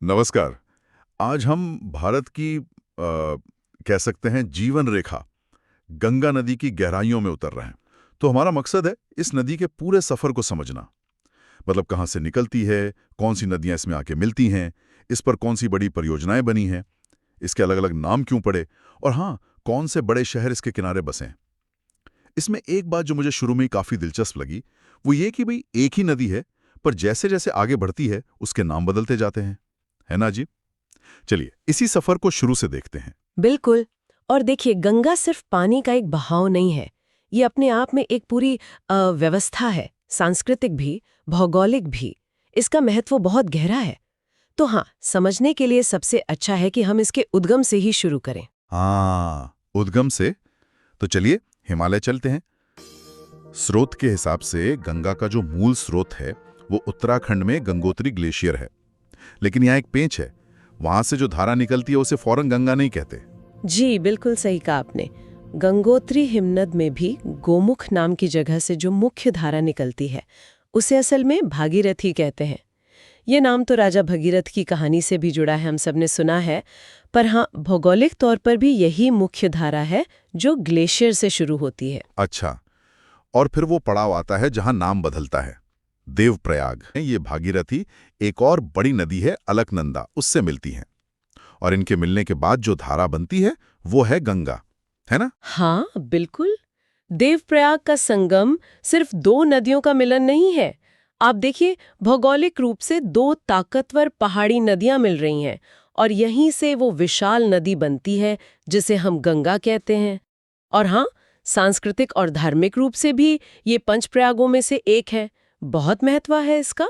नमस्कार। आज हम भारत की कह सकते हैं जीवन रेखा गंगा नदी की गहराइयों में उतर रहे हैं। तो हमारा मकसद है इस नदी के पूरे सफर को समझना। मतलब कहाँ से निकलती है, कौन सी नदियां इसमें आके मिलती हैं, इस पर कौन सी बड़ी परियोजनाएं बनी हैं, इसके अलग अलग नाम क्यों पड़े, और हाँ, कौन से बड़े शहर इसके किनारे बसे हैं। इसमें एक बात जो मुझे शुरू में ही काफी दिलचस्प लगी, वो ये कि भाई एक ही नदी है, पर जैसे जैसे आगे बढ़ती है उसके नाम बदलते जाते हैं। है ना जी? चलिए इसी सफर को शुरू से देखते हैं। बिल्कुल। और देखिए, गंगा सिर्फ पानी का एक बहाव नहीं है। ये अपने आप में एक पूरी व्यवस्था है, सांस्कृतिक भी, भौगोलिक भी। इसका महत्व बहुत गहरा है। तो हाँ, समझने के लिए सबसे अच्छा है कि हम इसके उद्गम से ही शुरू करें। हाँ, उद्गम से। तो चलिए हिमालय चलते हैं। स्रोत के हिसाब से गंगा का जो मूल स्रोत है वो उत्तराखंड में गंगोत्री ग्लेशियर है। लेकिन यहाँ एक पेंच है, वहां से जो धारा निकलती है उसे फौरन गंगा नहीं कहते। जी, बिल्कुल सही कहा आपने। गंगोत्री हिमनद में भी गोमुख नाम की जगह से जो मुख्य धारा निकलती है, उसे असल में भागीरथी कहते हैं। ये नाम तो राजा भगीरथ की कहानी से भी जुड़ा है, हम सबने सुना है। पर हाँ, भौगोलिक तौर पर भी यही मुख्य धारा है जो ग्लेशियर से शुरू होती है। अच्छा, और फिर वो पड़ाव आता है जहां नाम बदलता है, देवप्रयाग। ये भागीरथी एक और बड़ी नदी है अलकनंदा, उससे मिलती है। और इनके मिलने के बाद जो धारा बनती है वो है गंगा, है ना? हाँ, बिल्कुल। देवप्रयाग का संगम सिर्फ दो नदियों का मिलन नहीं है। आप देखिए, भौगोलिक रूप से दो ताकतवर पहाड़ी नदियां मिल रही हैं और यहीं से वो विशाल नदी बनती है जिसे हम गंगा कहते हैं। और हाँ, सांस्कृतिक और धार्मिक रूप से भी ये पंचप्रयागों में से एक है। बहुत महत्व है इसका।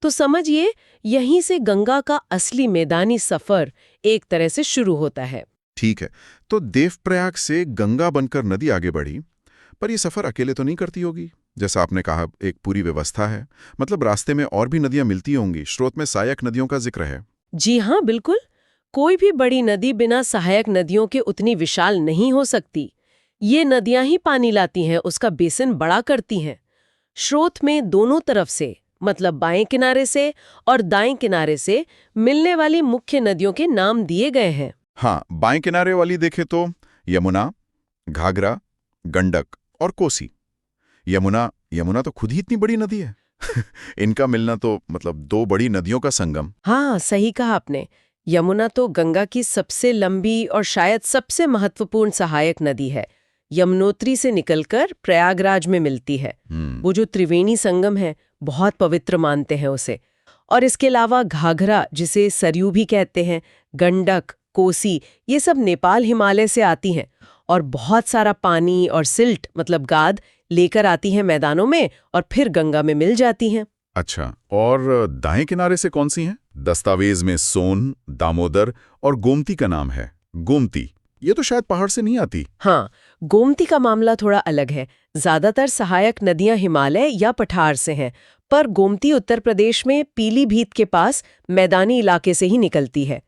तो समझिए, यहीं से गंगा का असली मैदानी सफर एक तरह से शुरू होता है। ठीक है, तो देवप्रयाग से गंगा बनकर नदी आगे बढ़ी, पर ये सफर अकेले तो नहीं करती होगी। जैसा आपने कहा, एक पूरी व्यवस्था है। मतलब रास्ते में और भी नदियां मिलती होंगी। स्रोत में सहायक नदियों का जिक्र है। जी हाँ, बिल्कुल। कोई भी बड़ी नदी बिना सहायक नदियों के उतनी विशाल नहीं हो सकती। ये नदियां ही पानी लाती हैं, उसका बेसिन बड़ा करती हैं। स्रोत में दोनों तरफ से, मतलब बाएं किनारे से और दाएं किनारे से मिलने वाली मुख्य नदियों के नाम दिए गए हैं। हाँ, बाएं किनारे वाली देखे तो यमुना, घाघरा, गंडक और कोसी। यमुना यमुना तो खुद ही इतनी बड़ी नदी है। इनका मिलना तो मतलब दो बड़ी नदियों का संगम। हाँ, सही कहा आपने। यमुना तो गंगा की सबसे लंबी और शायद सबसे महत्वपूर्ण सहायक नदी है। यमुनोत्री से निकलकर प्रयागराज में मिलती है। वो जो त्रिवेणी संगम है, बहुत पवित्र मानते हैं उसे। और इसके अलावा घाघरा, जिसे सरयू भी कहते हैं, गंडक, कोसी, ये सब नेपाल हिमालय से आती हैं और बहुत सारा पानी और सिल्ट मतलब गाद लेकर आती हैं मैदानों में और फिर गंगा में मिल जाती हैं। अच्छा, और दाएं किनारे से कौन सी हैं? दस्तावेज में सोन, दामोदर और गोमती का नाम है। गोमती ये तो शायद पहाड़ से नहीं आती। हाँ, गोमती का मामला थोड़ा अलग है। ज्यादातर सहायक नदियां हिमालय या पठार से हैं, पर गोमती उत्तर प्रदेश में पीलीभीत के पास मैदानी इलाके से ही निकलती है।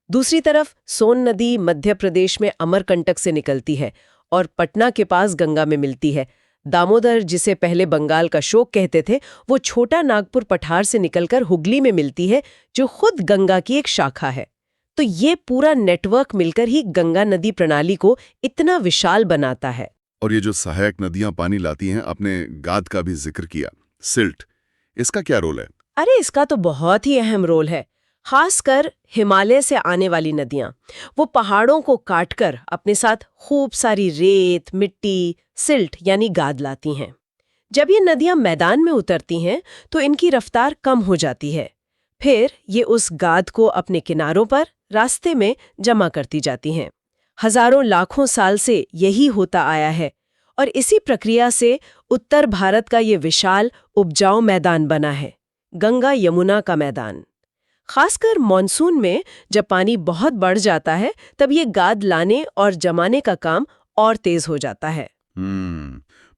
दूसरी तरफ सोन नदी मध्य प्रदेश में अमरकंटक से निकलती है और पटना के पास गंगा में मिलती है। दामोदर, जिसे पहले बंगाल का शोक कहते थे, वो छोटा नागपुर पठार से निकलकर हुगली में मिलती है, जो खुद गंगा की एक शाखा है। तो ये पूरा नेटवर्क मिलकर ही गंगा नदी प्रणाली को इतना विशाल बनाता है। और ये जो सहायक नदियां पानी लाती हैं, आपने गाद का भी जिक्र किया, सिल्ट, इसका क्या रोल है? अरे, इसका तो बहुत ही अहम रोल है। खासकर हिमालय से आने वाली नदियां, वो पहाड़ों को काटकर अपने साथ खूब सारी रेत, मिट्टी, सिल्ट यानी गाद लाती हैं। जब ये नदियां मैदान में उतरती हैं तो इनकी रफ्तार कम हो जाती है। फिर ये उस गाद को अपने किनारों पर रास्ते में जमा करती जाती हैं। हजारों लाखों साल से यही होता आया है और इसी प्रक्रिया से उत्तर भारत का ये विशाल उपजाऊ मैदान बना है, गंगा यमुना का मैदान। खासकर मॉनसून में जब पानी बहुत बढ़ जाता है, तब ये गाद लाने और जमाने का काम और तेज हो जाता है।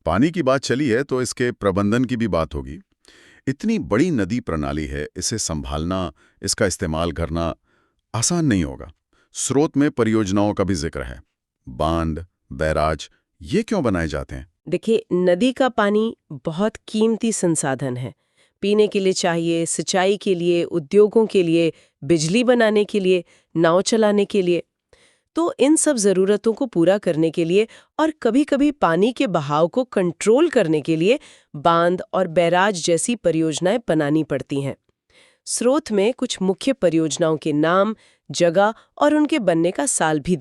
पानी की बात चली है तो इसके प्रबंधन की भी बात होगी। इतनी बड़ी नदी प्रणाली है, इसे संभालना, इसका इस्तेमाल करना आसान नहीं होगा। स्रोत में परियोजनाओं का भी जिक्र है। बांध, बैराज, ये क्यों बनाए जाते हैं? देखिए, नदी का पानी बहुत कीमती संसाधन है। पीने के लिए चाहिए, सिंचाई के लिए, उद्योगों के लिए, बिजली बनाने के लिए, नाव चलाने के लिए। तो इन सब ज़रूरतों को पूरा करने के लिए और कभी-कभी पानी के बहाव को कंट्रोल करने के लिए बांध और बैराज जैसी परियोजनाएं बनानी पड़ती हैं। स्रोत में कुछ मुख्य परियोजनाओं के नाम, जगह और उनके बनने का साल भी दिया